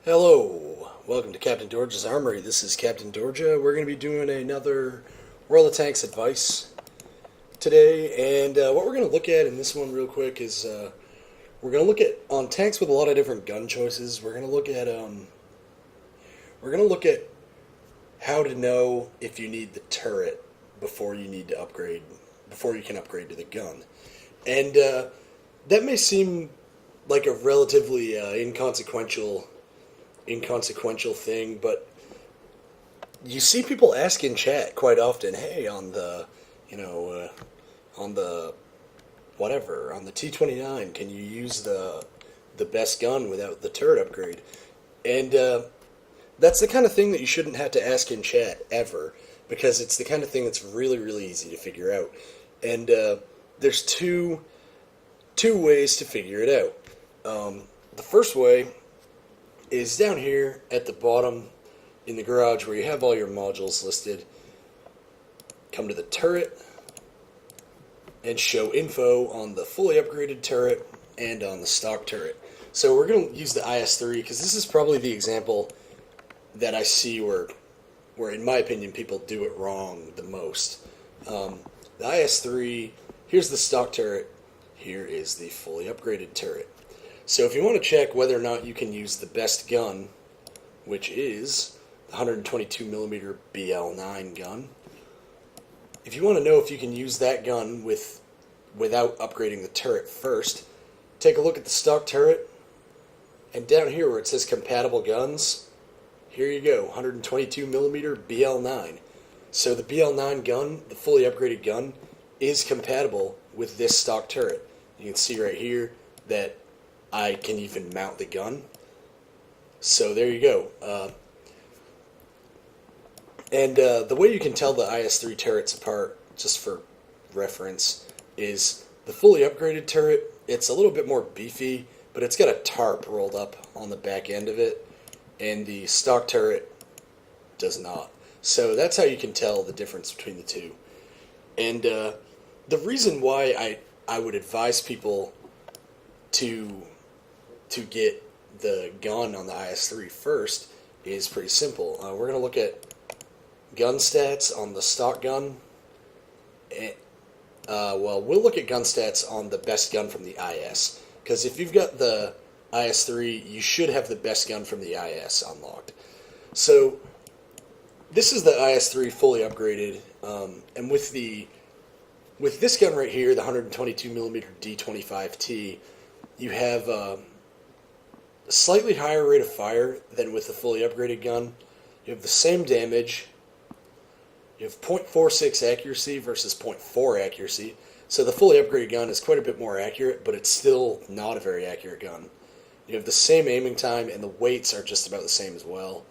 Hello, welcome to Captain Dorja's Armory. This is Captain Dorja. We're going to be doing another World of Tanks advice today, and what we're going to look at in this one real quick is we're going to look at on tanks with a lot of different gun choices. We're going to look at how to know if you need the turret before you need to upgrade before you can upgrade to the gun, and that may seem like a relatively inconsequential thing, but you see people ask in chat quite often, "Hey, on the whatever, on the T29, can you use the best gun without the turret upgrade?" And that's the kind of thing that you shouldn't have to ask in chat ever, because it's the kind of thing that's really, really easy to figure out. And there's two ways to figure it out. The first way is down here at the bottom in the garage where you have all your modules listed. Come to the turret and show info on the fully upgraded turret and on the stock turret. So we're going to use the IS-3 because this is probably the example that I see where in my opinion people do it wrong the most. The IS-3, here's the stock turret, here is the fully upgraded turret. So if you want to check whether or not you can use the best gun, which is the 122mm BL9 gun, if you want to know if you can use that gun without upgrading the turret first, take a look at the stock turret, and down here where it says compatible guns, here you go, 122mm BL9. So the BL9 gun, the fully upgraded gun, is compatible with this stock turret. You can see right here that I can even mount the gun. So there you go. The way you can tell the IS-3 turrets apart, just for reference, is the fully upgraded turret. It's a little bit more beefy, but it's got a tarp rolled up on the back end of it, and the stock turret does not. So that's how you can tell the difference between the two. And the reason why I would advise people to get the gun on the IS-3 first is pretty simple. We're going to look at gun stats on the stock gun. We'll look at gun stats on the best gun from the IS, because if you've got the IS-3, you should have the best gun from the IS unlocked. So this is the IS-3 fully upgraded, and with this gun right here, the 122mm D25T, you have a slightly higher rate of fire than with the fully upgraded gun. You have the same damage. You have .46 accuracy versus .4 accuracy. So the fully upgraded gun is quite a bit more accurate, but it's still not a very accurate gun. You have the same aiming time, and the weights are just about the same as well.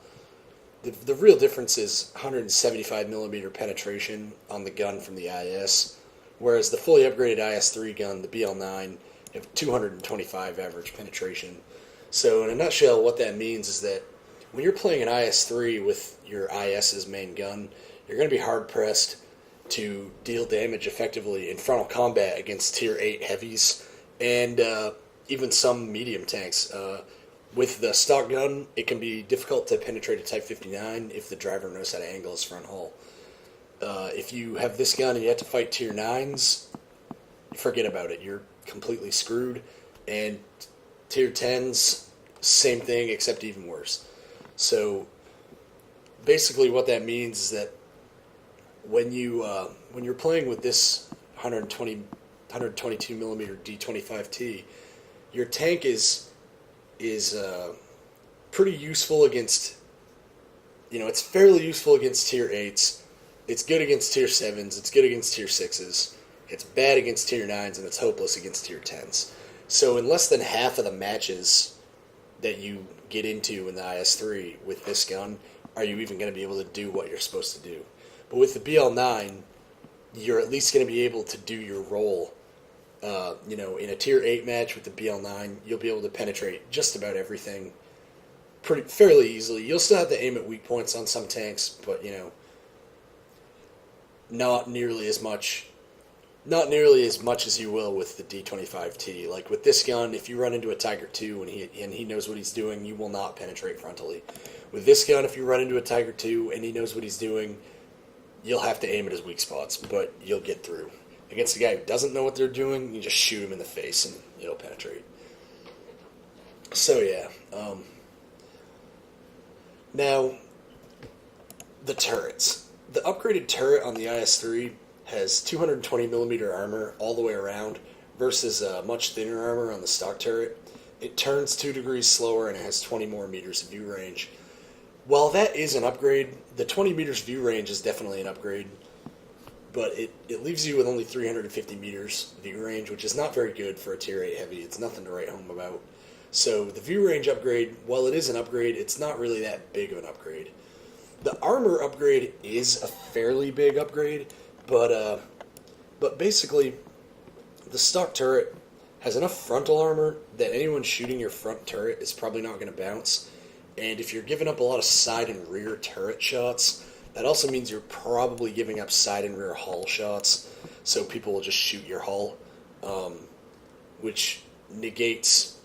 The real difference is 175mm penetration on the gun from the IS, whereas the fully upgraded IS-3 gun, the BL9, you have 225 average penetration. So in a nutshell, what that means is that when you're playing an IS-3 with your IS's main gun, you're going to be hard-pressed to deal damage effectively in frontal combat against Tier 8 heavies and even some medium tanks. With the stock gun, it can be difficult to penetrate a Type 59 if the driver knows how to angle his front hull. If you have this gun and you have to fight Tier 9s, forget about it. You're completely screwed. And Tier 10s, same thing, except even worse. So basically what that means is that when you're playing with this 122mm D25T, your tank is pretty useful against, it's fairly useful against Tier 8s. It's good against Tier 7s. It's good against Tier 6s. It's bad against Tier 9s, and it's hopeless against Tier 10s. So in less than half of the matches that you get into in the IS-3 with this gun, are you even going to be able to do what you're supposed to do? But with the BL9, you're at least going to be able to do your role. In a Tier 8 match with the BL9, you'll be able to penetrate just about everything fairly easily. You'll still have to aim at weak points on some tanks, but, not nearly as much Not nearly as much as you will with the D25T. Like with this gun, if you run into a Tiger II and he knows what he's doing, you will not penetrate frontally. With this gun, if you run into a Tiger II and he knows what he's doing, you'll have to aim at his weak spots, but you'll get through. Against a guy who doesn't know what they're doing, you just shoot him in the face and it'll penetrate. So yeah. Now, the turrets. The upgraded turret on the IS-3 has 220 millimeter armor all the way around versus much thinner armor on the stock turret. It turns 2 degrees slower and it has 20 more meters of view range. While that is an upgrade, the 20 meters view range is definitely an upgrade, but it leaves you with only 350 meters view range, which is not very good for a Tier 8 heavy. It's nothing to write home about. So the view range upgrade, while it is an upgrade, it's not really that big of an upgrade. The armor upgrade is a fairly big upgrade, but basically, the stock turret has enough frontal armor that anyone shooting your front turret is probably not going to bounce. And if you're giving up a lot of side and rear turret shots, that also means you're probably giving up side and rear hull shots, so people will just shoot your hull, which negates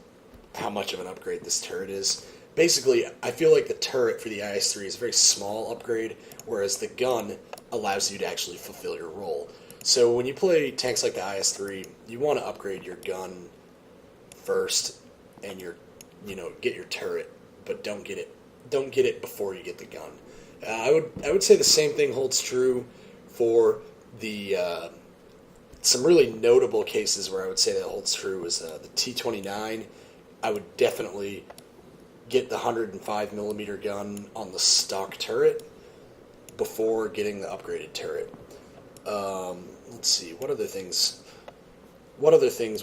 how much of an upgrade this turret is. Basically, I feel like the turret for the IS-3 is a very small upgrade, whereas the gun allows you to actually fulfill your role. So when you play tanks like the IS-3, you want to upgrade your gun first, and get your turret, but don't get it before you get the gun. I would say the same thing holds true for the some really notable cases where I would say that holds true is the T-29. I would definitely get the 105 millimeter gun on the stock turret before getting the upgraded turret. Let's see, what other things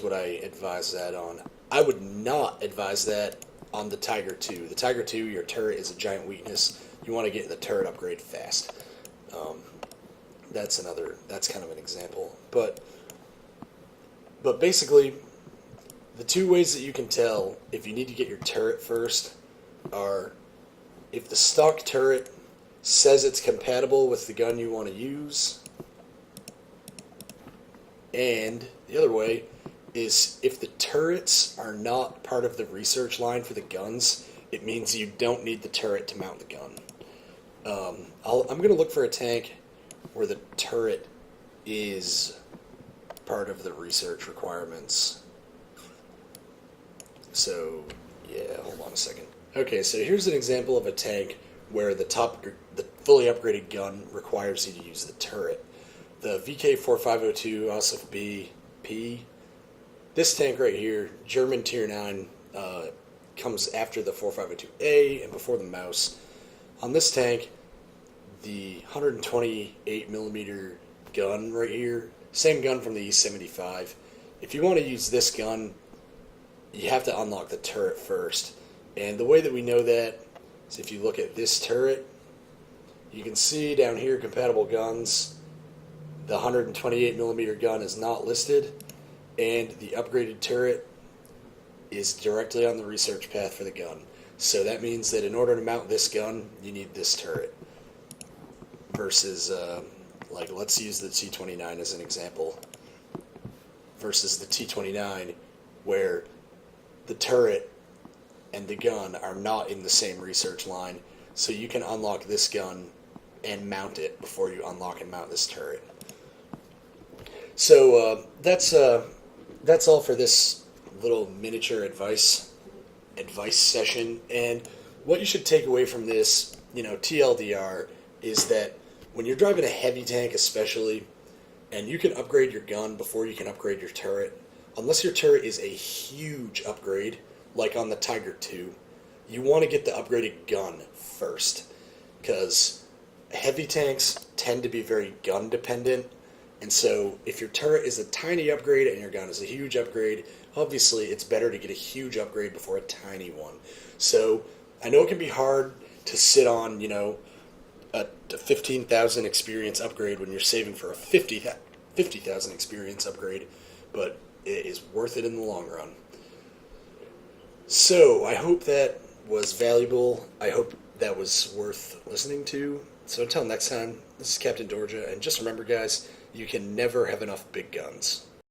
would I advise that on? I would not advise that on the Tiger II. The Tiger II, your turret is a giant weakness. You want to get the turret upgrade fast. That's kind of an example. But basically, the two ways that you can tell if you need to get your turret first are if the stock turret says it's compatible with the gun you want to use, and the other way is if the turrets are not part of the research line for the guns, it means you don't need the turret to mount the gun. I'm going to look for a tank where the turret is part of the research requirements. So, yeah, hold on a second. Okay, so here's an example of a tank where the fully upgraded gun requires you to use the turret. The VK4502 Ausf BP. This tank right here, German Tier 9, comes after the 4502A and before the Maus. On this tank, the 128 millimeter gun right here, same gun from the E75. If you want to use this gun, you have to unlock the turret first. And the way that we know that is if you look at this turret, you can see down here compatible guns. The 128 millimeter gun is not listed, and the upgraded turret is directly on the research path for the gun. So that means that in order to mount this gun, you need this turret. Versus, let's use the T-29 as an example. Versus the T-29, where the turret and the gun are not in the same research line. So you can unlock this gun and mount it before you unlock and mount this turret. So that's all for this little miniature advice session. And what you should take away from this, TLDR, is that when you're driving a heavy tank especially, and you can upgrade your gun before you can upgrade your turret, unless your turret is a huge upgrade, like on the Tiger II, you want to get the upgraded gun first. Because heavy tanks tend to be very gun dependent, and so if your turret is a tiny upgrade and your gun is a huge upgrade, obviously it's better to get a huge upgrade before a tiny one. So I know it can be hard to sit on, a 15,000 experience upgrade when you're saving for a 50,000 experience upgrade, but it is worth it in the long run. So I hope that was valuable. I hope that was worth listening to. So until next time, this is Captain Dorja, and just remember, guys, you can never have enough big guns.